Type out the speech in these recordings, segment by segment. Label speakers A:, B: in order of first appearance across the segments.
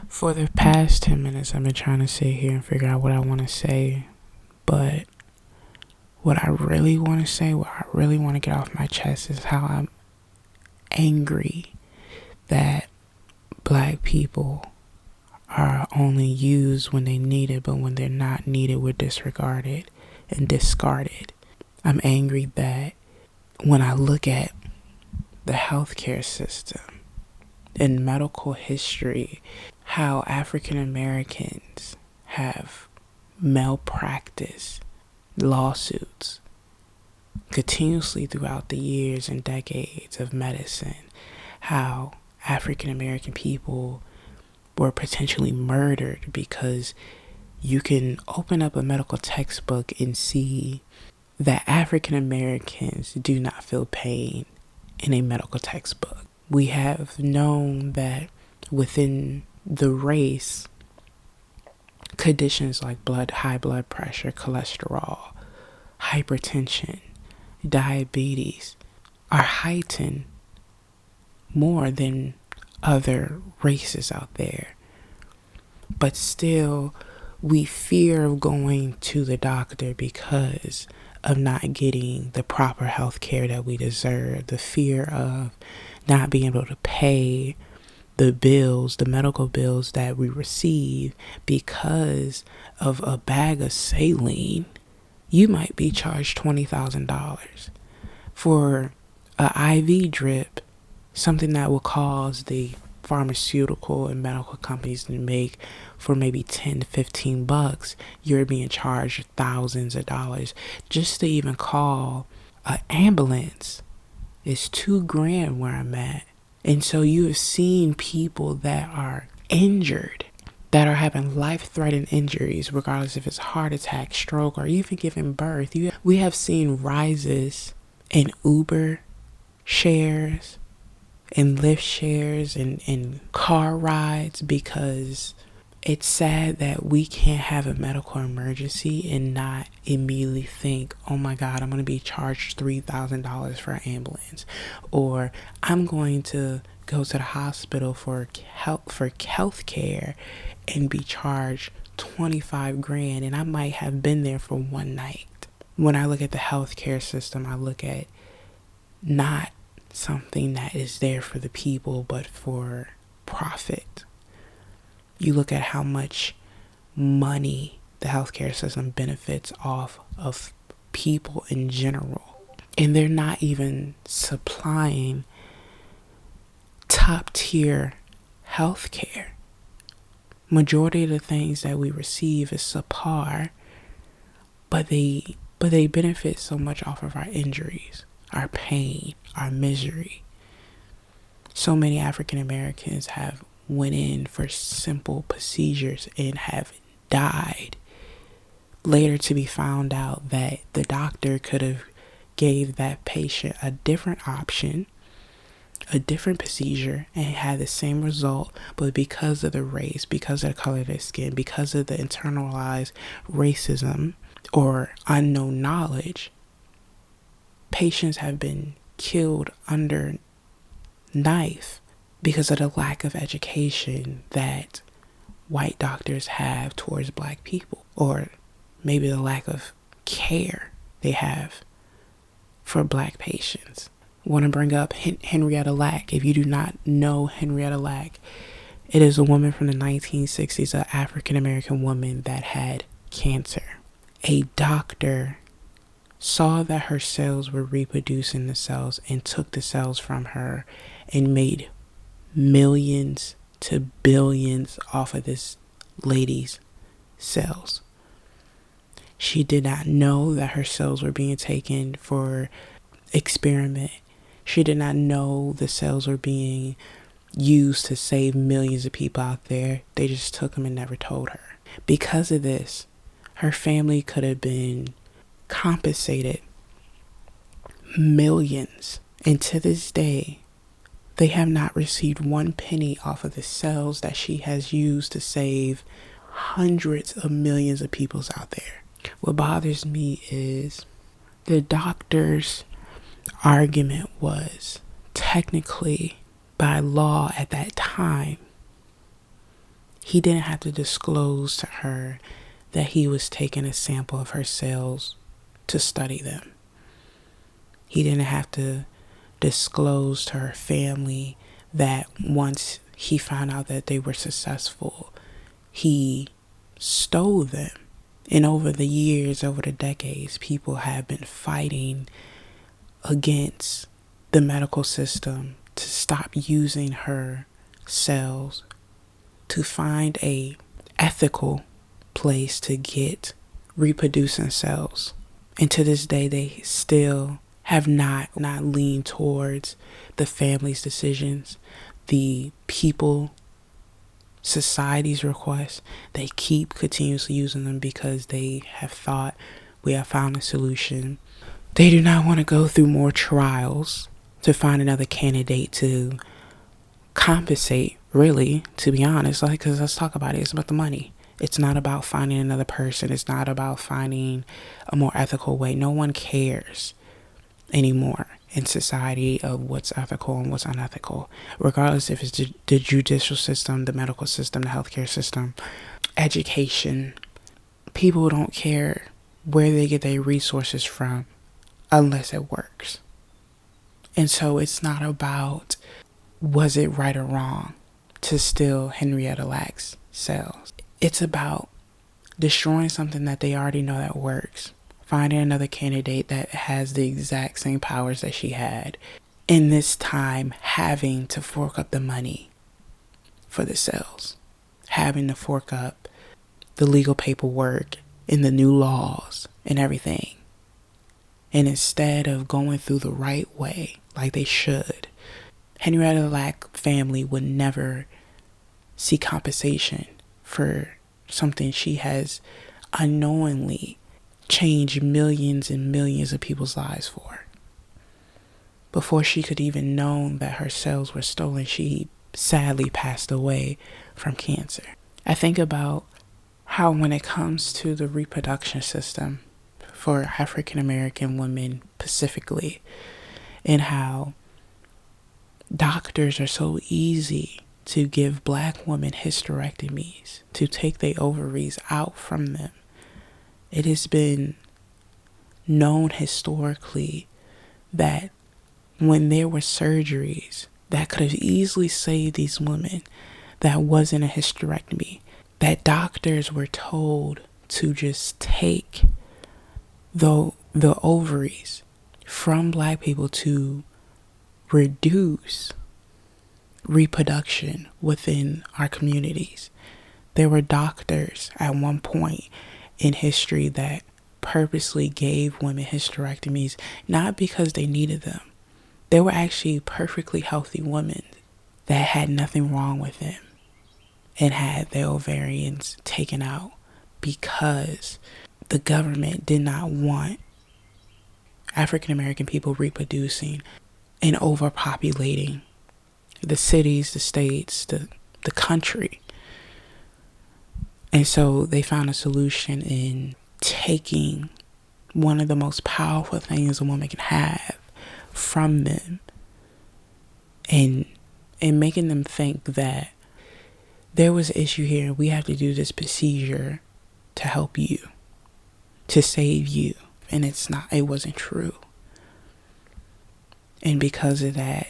A: For the past 10 minutes, I've been trying to sit here and figure out what I want to say. But what I really want to say, what I really want to get off my chest is how I'm angry that black people are only used when they need it, but when they're not needed, we're disregarded and discarded. I'm angry that when I look at the healthcare system and medical history, how African Americans have malpractice lawsuits continuously throughout the years and decades of medicine, how African American people were potentially murdered because you can open up a medical textbook and see that African Americans do not feel pain in a medical textbook. We have known that within the race, conditions like high blood pressure, cholesterol, hypertension, diabetes are heightened more than other races out there. But still, we fear going to the doctor because of not getting the proper health care that we deserve, the fear of not being able to pay the bills, the medical bills that we receive because of a bag of saline. You might be charged $20,000 for an IV drip, something that will cause the pharmaceutical and medical companies to make for maybe 10 to 15 bucks. You're being charged thousands of dollars just to even call an ambulance. It's $2,000 where I'm at. And so you have seen people that are injured, that are having life-threatening injuries, regardless if it's heart attack, stroke, or even giving birth. We have seen rises in Uber shares and Lyft shares and car rides because it's sad that we can't have a medical emergency and not immediately think, oh my God, I'm going to be charged $3,000 for an ambulance, or I'm going to go to the hospital for health care and be charged $25,000, and I might have been there for one night. When I look at the healthcare system, I look at not something that is there for the people, but for profit. You look at how much money the healthcare system benefits off of people in general, and they're not even supplying top tier healthcare. Majority of the things that we receive is subpar, but they benefit so much off of our injuries, our pain, our misery. So many African Americans have went in for simple procedures and have died, later to be found out that the doctor could have gave that patient a different option, a different procedure, and had the same result, but because of the race, because of the color of their skin, because of the internalized racism or unknown knowledge, patients have been killed under knife because of the lack of education that white doctors have towards black people, or maybe the lack of care they have for black patients. I want to bring up Henrietta Lack. If you do not know Henrietta Lack, it is a woman from the 1960s, an African American woman that had cancer. A doctor saw that her cells were reproducing the cells and took the cells from her and made millions to billions off of this lady's cells. She did not know that her cells were being taken for experiment. She did not know the cells were being used to save millions of people out there. They just took them and never told her. Because of this, her family could have been compensated millions. And to this day, they have not received one penny off of the cells that she has used to save hundreds of millions of people out there. What bothers me is the doctor's argument was technically, by law at that time, He didn't have to disclose to her that he was taking a sample of her cells to study them. He didn't have to disclose to her family that once he found out that they were successful, he stole them. And over the years, over the decades, people have been fighting against the medical system to stop using her cells, to find a ethical place to get reproducing cells. And to this day, they still have not leaned towards the family's decisions, the people, society's requests. They keep continuously using them because they have thought we have found a solution. They do not want to go through more trials to find another candidate to compensate, really, to be honest. Like, because let's talk about it. It's about the money. It's not about finding another person. It's not about finding a more ethical way. No one cares anymore in society of what's ethical and what's unethical, regardless if it's the judicial system, the medical system, the healthcare system, education. People don't care where they get their resources from unless it works. And so it's not about was it right or wrong to steal Henrietta Lacks cells. It's about destroying something that they already know that works, finding another candidate that has the exact same powers that she had, in this time having to fork up the money for the cells, having to fork up the legal paperwork and the new laws and everything. And instead of going through the right way like they should, Henrietta Lack family would never see compensation for something she has unknowingly changed millions and millions of people's lives for. Before she could even know that her cells were stolen, she sadly passed away from cancer. I think about how when it comes to the reproduction system for African American women specifically, and how doctors are so easy to give black women hysterectomies, to take their ovaries out from them. It has been known historically that when there were surgeries that could have easily saved these women, that wasn't a hysterectomy, that doctors were told to just take the ovaries from black people to reduce reproduction within our communities. There were doctors at one point in history that purposely gave women hysterectomies, not because they needed them. They were actually perfectly healthy women that had nothing wrong with them and had their ovarians taken out because the government did not want African American people reproducing and overpopulating the cities, the states, the country. And so they found a solution in taking one of the most powerful things a woman can have from them and making them think that there was an issue here and we have to do this procedure to help you, to save you. And it wasn't true. And because of that,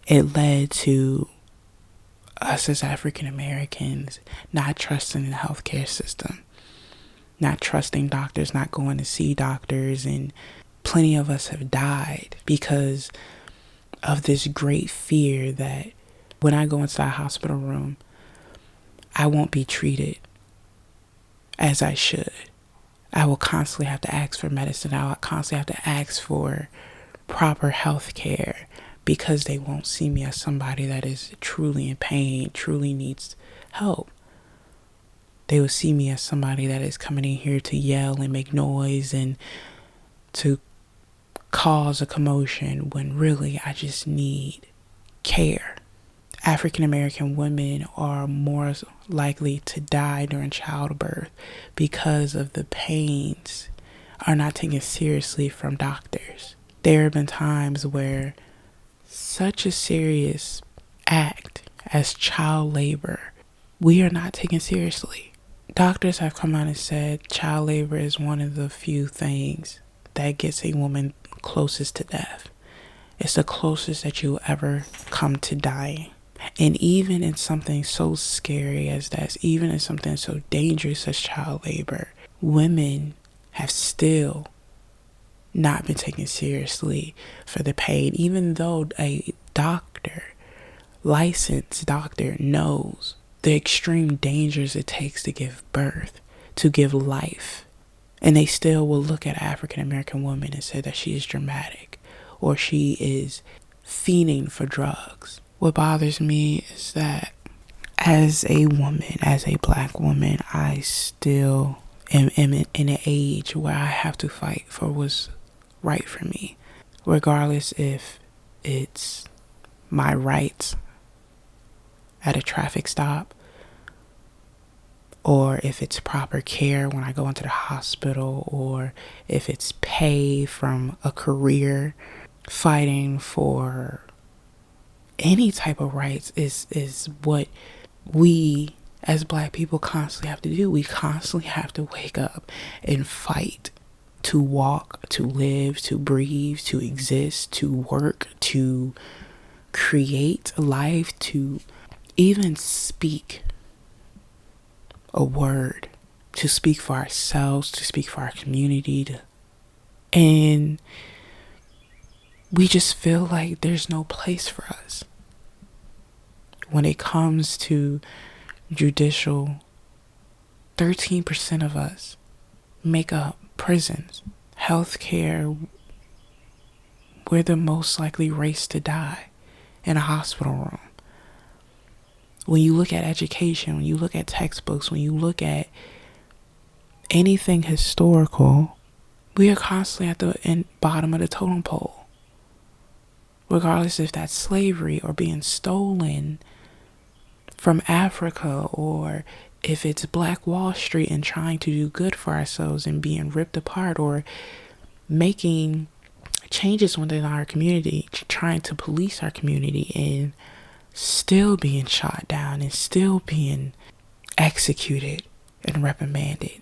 A: it led to us as African Americans not trusting the healthcare system, not trusting doctors, not going to see doctors. And plenty of us have died because of this great fear that when I go into that hospital room, I won't be treated as I should. I will constantly have to ask for medicine. I will constantly have to ask for proper health care because they won't see me as somebody that is truly in pain, truly needs help. They will see me as somebody that is coming in here to yell and make noise and to cause a commotion when really I just need care. African American women are more likely to die during childbirth because of the pains are not taken seriously from doctors. There have been times where such a serious act as child labor we are not taken seriously. Doctors have come out and said child labor is one of the few things that gets a woman closest to death. It's the closest that you'll ever come to dying. And even in something so scary as that, even in something so dangerous as child labor, women have still not been taken seriously for the pain, even though a licensed doctor, knows the extreme dangers it takes to give birth, to give life. And they still will look at an African American woman and say that she is dramatic or she is fiending for drugs. What bothers me is that as a woman, as a black woman, I still am in an age where I have to fight for what's right for me, regardless if it's my rights at a traffic stop or if it's proper care when I go into the hospital, or if it's pay from a career. Fighting for any type of rights is what we as black people constantly have to do. We constantly have to wake up and fight to walk, to live, to breathe, to exist, to work, to create life, to even speak a word, to speak for ourselves, to speak for our community. And we just feel like there's no place for us. When it comes to judicial, 13% of us make up prisons, healthcare. We're the most likely race to die in a hospital room. When you look at education, when you look at textbooks, when you look at anything historical, we are constantly at the bottom of the totem pole. Regardless if that's slavery or being stolen from Africa, or if it's Black Wall Street and trying to do good for ourselves and being ripped apart, or making changes within our community, trying to police our community and still being shot down and still being executed and reprimanded.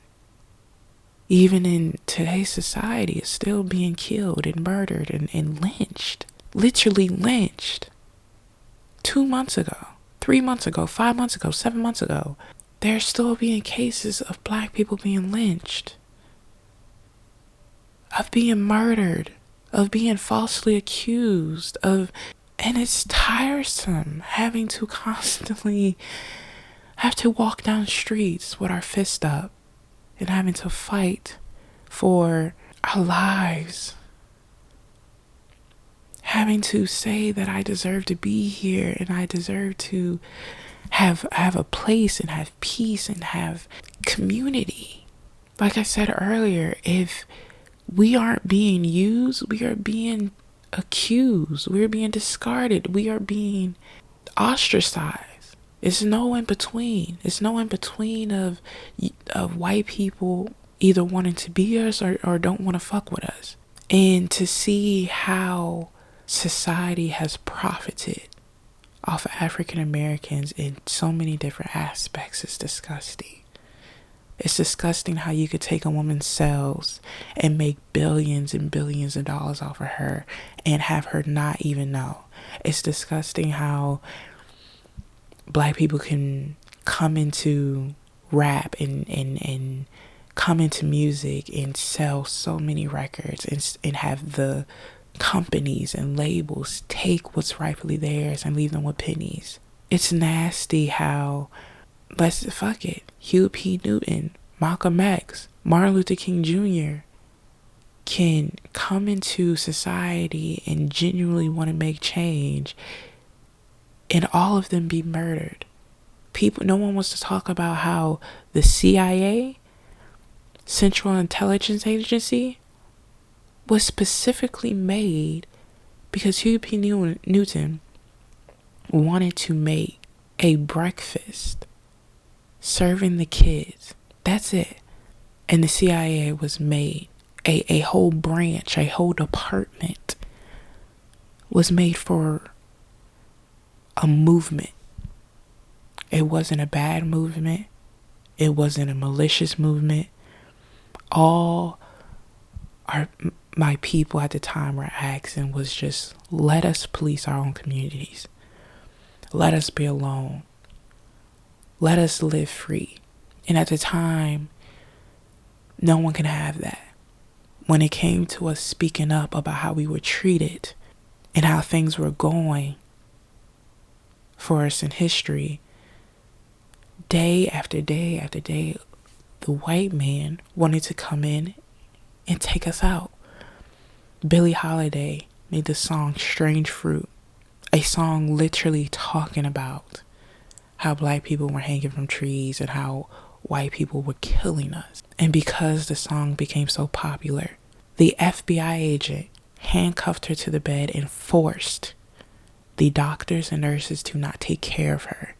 A: Even in today's society, it's still being killed and murdered and lynched. Literally lynched. 2 months ago, 3 months ago, 5 months ago, 7 months ago, there's still being cases of black people being lynched, of being murdered, of being falsely accused of, and it's tiresome having to constantly have to walk down streets with our fist up and having to fight for our lives. Having to say that I deserve to be here and I deserve to have a place and have peace and have community. Like I said earlier, if we aren't being used, we are being accused, we are being discarded, we are being ostracized. It's no in between. It's no in between of white people either wanting to be us or don't want to fuck with us. And to see how society has profited off of African Americans in so many different aspects is disgusting. It's disgusting how you could take a woman's cells and make billions and billions of dollars off of her and have her not even know. It's disgusting how black people can come into rap and come into music and sell so many records and have the companies and labels take what's rightfully theirs and leave them with pennies. It's nasty how, fuck it, Huey P. Newton, Malcolm X, Martin Luther King Jr. can come into society and genuinely want to make change and all of them be murdered. No one wants to talk about how the CIA, Central Intelligence Agency, was specifically made because Huey P. Newton wanted to make a breakfast serving the kids. That's it. And the CIA was made. A whole branch, a whole department was made for a movement It wasn't a bad movement. It wasn't a malicious movement. All my people at the time were asking was just, let us police our own communities. Let us be alone. Let us live free. And at the time, no one could have that. When it came to us speaking up about how we were treated and how things were going for us in history, day after day after day, the white man wanted to come in and take us out. Billie Holiday made the song Strange Fruit, a song literally talking about how black people were hanging from trees and how white people were killing us. And because the song became so popular, the FBI agent handcuffed her to the bed and forced the doctors and nurses to not take care of her.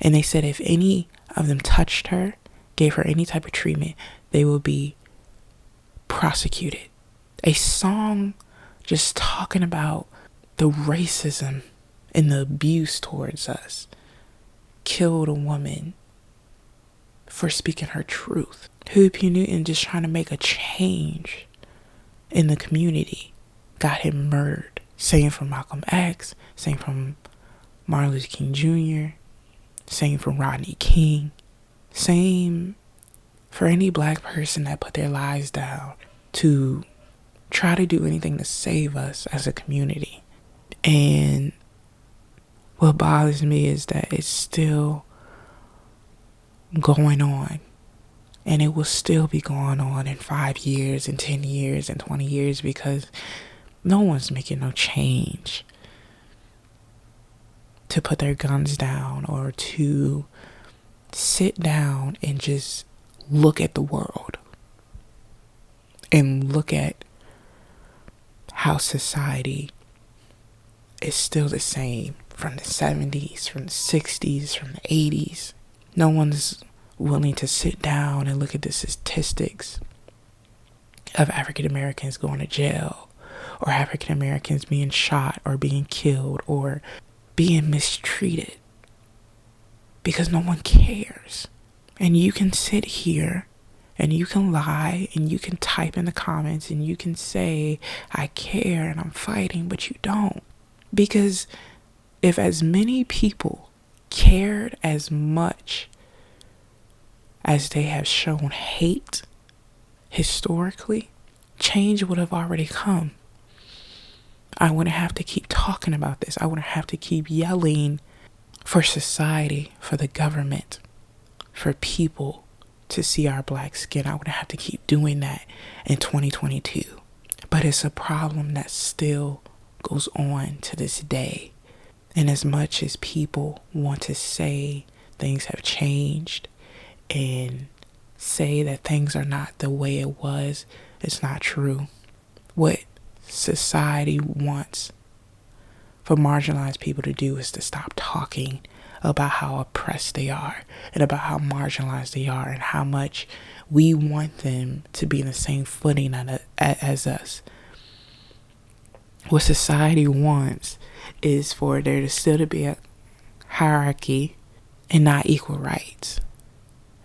A: And they said if any of them touched her, gave her any type of treatment, they would be prosecuted. A song just talking about the racism and the abuse towards us killed a woman for speaking her truth. Huey Newton just trying to make a change in the community got him murdered. Same from Malcolm X, same from Martin Luther King Jr., same from Rodney King, same for any black person that put their lives down to try to do anything to save us as a community. And what bothers me is that it's still going on, and it will still be going on in 5 years and 10 years and 20 years because no one's making no change to put their guns down or to sit down and just look at the world and look at how society is still the same from the 70s, from the 60s, from the 80s. No one's willing to sit down and look at the statistics of African Americans going to jail, or African Americans being shot or being killed or being mistreated, because no one cares. And you can sit here and you can lie and you can type in the comments and you can say, I care and I'm fighting, but you don't. Because if as many people cared as much as they have shown hate historically, change would have already come. I wouldn't have to keep talking about this. I wouldn't have to keep yelling for society, for the government, for people to see our black skin. I wouldn't have to keep doing that in 2022. But it's a problem that still goes on to this day. And as much as people want to say things have changed and say that things are not the way it was, it's not true. What society wants for marginalized people to do is to stop talking about how oppressed they are and about how marginalized they are and how much we want them to be in the same footing as us. What society wants is for there to still to be a hierarchy and not equal rights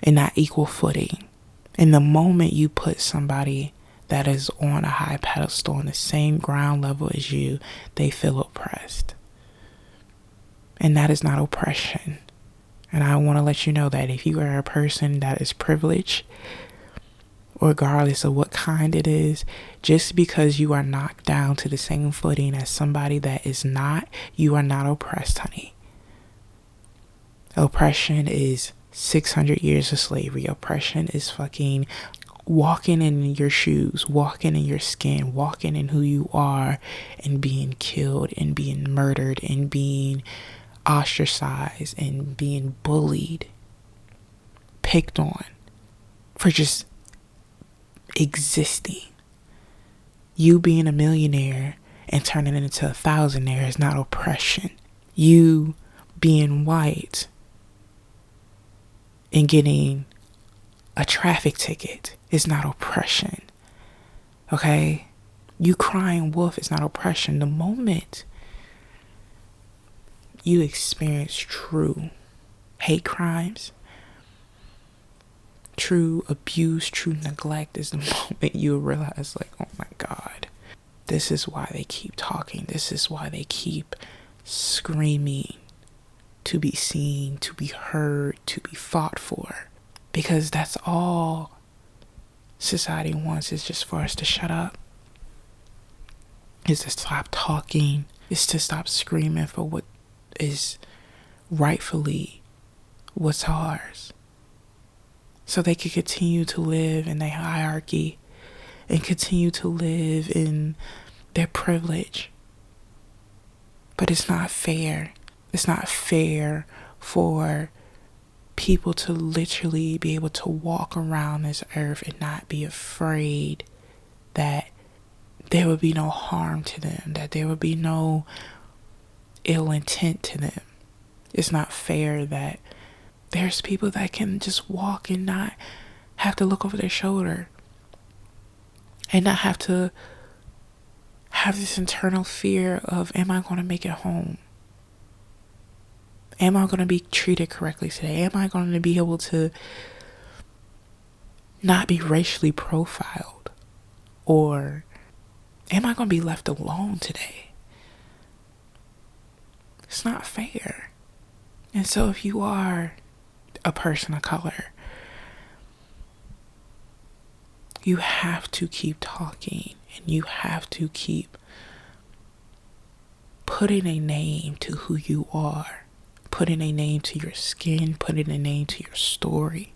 A: and not equal footing. And the moment you put somebody that is on a high pedestal on the same ground level as you, they feel oppressed. And that is not oppression. And I want to let you know that if you are a person that is privileged, regardless of what kind it is, just because you are knocked down to the same footing as somebody that is not, you are not oppressed, honey. Oppression is 600 years of slavery. Oppression is fucking walking in your shoes, walking in your skin, walking in who you are, and being killed and being murdered and being ostracized and being bullied, picked on for just existing. You being a millionaire and turning it into a thousandaire is not oppression. You being white and getting a traffic ticket is not oppression. Okay? You crying wolf is not oppression. The moment you experience true hate crimes, true abuse, true neglect is the moment you realize, like, oh my God, this is why they keep talking. This is why they keep screaming to be seen, to be heard, to be fought for. Because that's all society wants, is just for us to shut up, is to stop talking, is to stop screaming for what is rightfully what's ours. So they can continue to live in their hierarchy and continue to live in their privilege. But it's not fair. It's not fair for people to literally be able to walk around this earth and not be afraid that there would be no harm to them, that there would be no ill intent to them. It's not fair that there's people that can just walk and not have to look over their shoulder and not have to have this internal fear of, am I going to make it home? Am I going to be treated correctly today? Am I going to be able to not be racially profiled? Or am I going to be left alone today? It's not fair. And so if you are a person of color, you have to keep talking, and you have to keep putting a name to who you are, putting a name to your skin, putting a name to your story,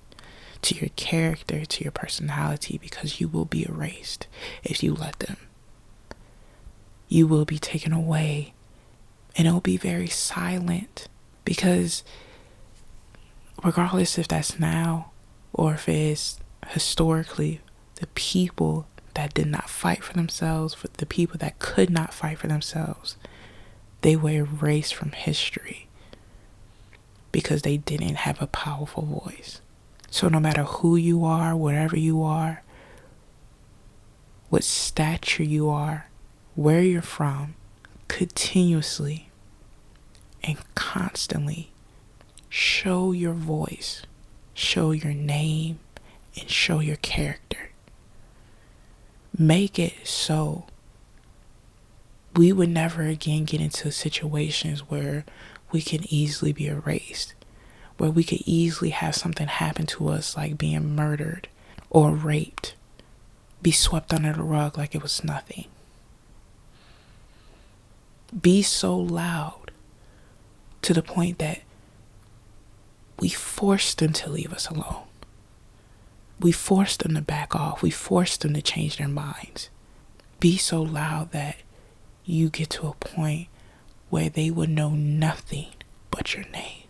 A: to your character, to your personality, because you will be erased if you let them. You will be taken away, and it will be very silent, because regardless if that's now or if it's historically, the people that did not fight for themselves, for the people that could not fight for themselves, they were erased from history because they didn't have a powerful voice. So no matter who you are, whatever you are, what stature you are, where you're from, continuously and constantly show your voice, show your name, and show your character. Make it so we would never again get into situations where we can easily be erased, where we could easily have something happen to us like being murdered or raped, be swept under the rug like it was nothing. Be so loud to the point that we forced them to leave us alone. We forced them to back off. We forced them to change their minds. Be so loud that you get to a point where they would know nothing but your name.